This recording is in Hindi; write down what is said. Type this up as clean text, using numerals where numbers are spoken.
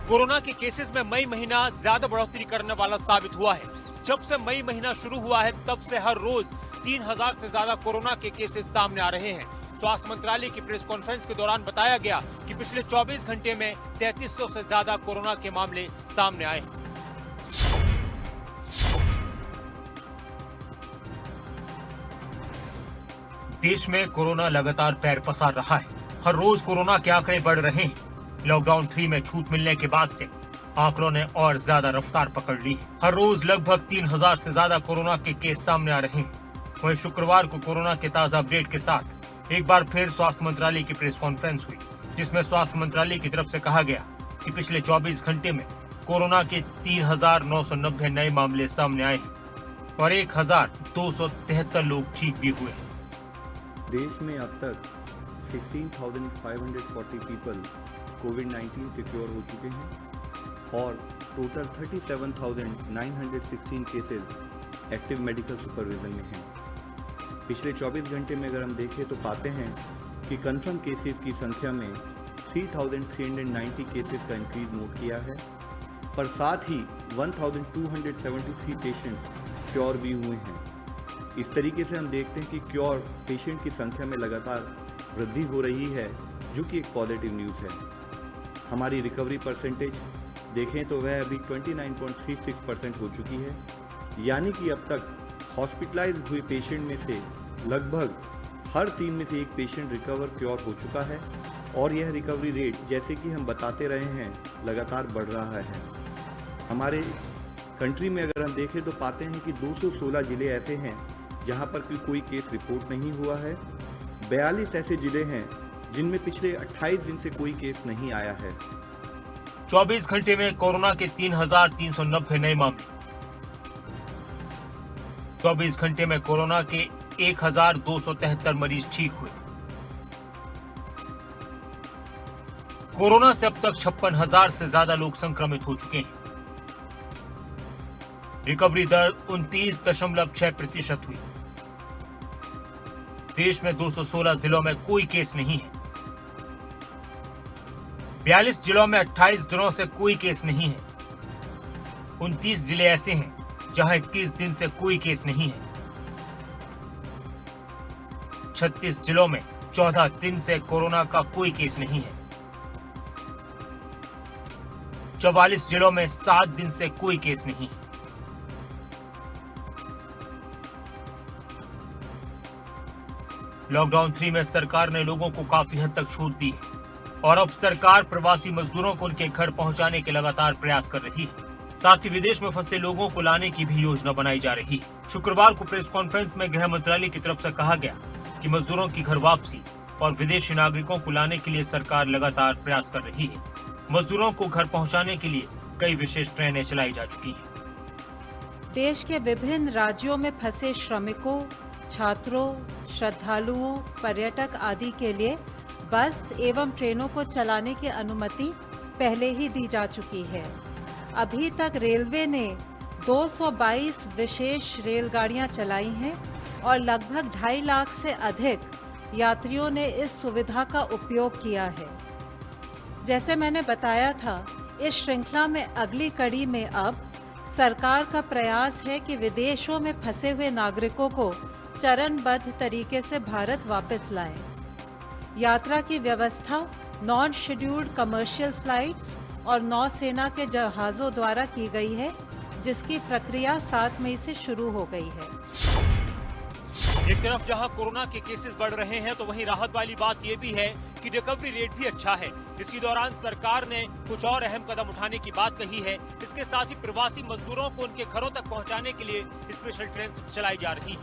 कोरोना के केसेस में मई महीना ज्यादा बढ़ोतरी करने वाला साबित हुआ है। जब से मई महीना शुरू हुआ है तब से हर रोज 3000 से ज्यादा कोरोना के केसेस सामने आ रहे हैं। स्वास्थ्य मंत्रालय की प्रेस कॉन्फ्रेंस के दौरान बताया गया कि पिछले 24 घंटे में 3300 से ज्यादा कोरोना के मामले सामने आए। देश में कोरोना लगातार पैर पसार रहा है। हर रोज कोरोना के आंकड़े बढ़ रहे हैं। लॉकडाउन 3 में छूट मिलने के बाद से आंकड़ों ने और ज्यादा रफ्तार पकड़ ली। हर रोज लगभग 3000 से ज्यादा कोरोना के केस सामने आ रहे हैं। वहीं शुक्रवार को कोरोना के ताजा अपडेट के साथ एक बार फिर स्वास्थ्य मंत्रालय की प्रेस कॉन्फ्रेंस हुई, जिसमें स्वास्थ्य मंत्रालय की तरफ से कहा गया कि पिछले 24 घंटे में कोरोना के 3990 नए मामले सामने आए हैं और 1273 लोग ठीक भी हुए। देश में अब तक 16,540 पीपल कोविड-19 से क्योर हो चुके हैं और total 37,916 cases active medical supervision में हैं। पिछले 24 घंटे में अगर हम देखें तो पाते हैं कि कंफर्म केसेस की संख्या में 3,390 केसेस का इंक्रीज नोट किया है, पर साथ ही 1,273 पेशेंट क्योर भी हुए हैं। इस तरीके से हम देखते हैं कि क्योर पेशेंट की संख्या में लगातार वृद्धि हो रही है, जो कि एक पॉजिटिव न्यूज़ है। हमारी रिकवरी परसेंटेज देखें तो वह अभी 29.36% हो चुकी है, यानी कि अब तक हॉस्पिटलाइज हुए पेशेंट में से लगभग हर 3 में से एक पेशेंट रिकवर क्योर हो चुका है और यह रिकवरी रेट, जैसे कि हम बताते रहे हैं, लगातार बढ़ रहा है। हमारे कंट्री में अगर हम देखें तो पाते हैं कि 216 जिले ऐसे हैं जहां पर कोई केस रिपोर्ट नहीं हुआ है। 42 ऐसे जिले हैं जिनमें पिछले 28 दिन से कोई केस नहीं आया है। 24 घंटे में कोरोना के 3390 नए मामले। 24 घंटे में कोरोना के 1273 मरीज ठीक हुए। कोरोना से अब तक 56,000 से ज्यादा लोग संक्रमित हो चुके हैं। रिकवरी दर 29.6% हुई। देश में 216 जिलों में कोई केस नहीं है। 42 जिलों में 28 दिनों से कोई केस नहीं है। 29 जिले ऐसे हैं जहां 21 दिन से कोई केस नहीं है। 36 जिलों में 14 दिन से कोरोना का कोई केस नहीं है। 44 जिलों में 7 दिन से कोई केस नहीं है। लॉकडाउन 3 में सरकार ने लोगों को काफी हद तक छूट दी है और अब सरकार प्रवासी मजदूरों को उनके घर पहुंचाने के लगातार प्रयास कर रही है। साथ ही विदेश में फंसे लोगों को लाने की भी योजना बनाई जा रही है। शुक्रवार को प्रेस कॉन्फ्रेंस में गृह मंत्रालय की तरफ से कहा गया कि मजदूरों की घर वापसी और विदेशी नागरिकों को लाने के लिए सरकार लगातार प्रयास कर रही है। मजदूरों को घर पहुंचाने के लिए कई विशेष ट्रेनें चलाई जा चुकी हैं। देश के विभिन्न राज्यों में फंसे श्रमिकों, छात्रों, श्रद्धालुओं, पर्यटक आदि के लिए बस एवं ट्रेनों को चलाने की अनुमति पहले ही दी जा चुकी है। अभी तक रेलवे ने 222 विशेष रेलगाड़ियां चलाई हैं और लगभग 2.5 लाख से अधिक यात्रियों ने इस सुविधा का उपयोग किया है। जैसे मैंने बताया था, इस श्रृंखला में अगली कड़ी में अब सरकार का प्रयास है कि विदेशों में फंसे हुए नागरिकों को चरणबद्ध तरीके से भारत वापस लाएं। यात्रा की व्यवस्था नॉन शेड्यूल्ड कमर्शियल फ्लाइट्स और नौसेना के जहाजों द्वारा की गई है, जिसकी प्रक्रिया 7 मई से शुरू हो गई है। एक तरफ जहां कोरोना के केसेस बढ़ रहे हैं तो वहीं राहत वाली बात यह भी है कि रिकवरी रेट भी अच्छा है। इसी दौरान सरकार ने कुछ और अहम कदम उठाने की बात कही है। इसके साथ ही प्रवासी मजदूरों को उनके घरों तक पहुंचाने के लिए स्पेशल ट्रेन चलाई जा रही है।